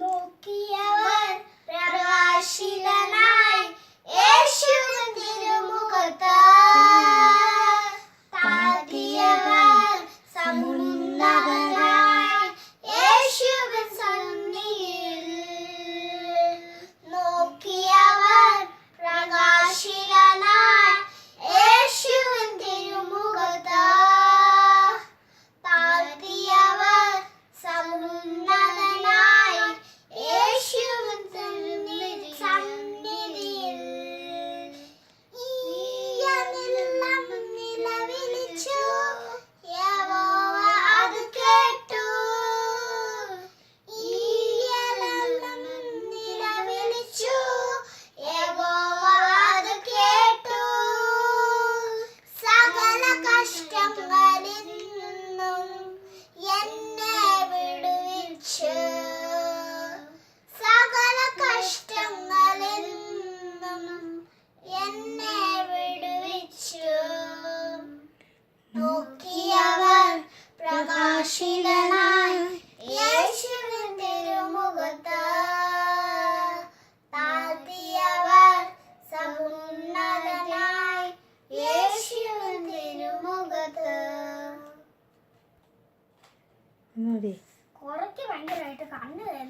നോക്കിയവർ പ്രകാശിതനായി യേശുവിൻ തിരുമുഖത്ത് താഴ്ത്തിയവർ സമുന്നതനായി യേശുവിൻ സന്നിധിയിൽ നോക്കിയവർ പ്രകാശിതനായി യേശുവിൻ തിരുമുഖത്ത് താഴ്ത്തിയവർ സമുന്നതനായി യേശുവിൻ സന്നിധിയിൽ നിലവിളിച്ചു യഹോവ അത് കേട്ടു. നിലവിളിച്ചു യഹോവ അത് കേട്ടു. സകല കഷ്ടങ്ങളിൽ നിന്നും എന്നെ വിടുവിച്ചു. സകല കഷ്ടങ്ങളിൽ നിന്നും എന്നെ വിടുവിച്ചു. നോക്കിയവർ പ്രകാശിതനായി യേശുവിൻ തിരുമുഖത്ത് താഴ്ത്തിയവർ സമുന്നതനായി യേശുവിൻ തിരുമുഖത്ത്. കുറയ്ക്ക് ഭയങ്കരമായിട്ട് കണ്ണ്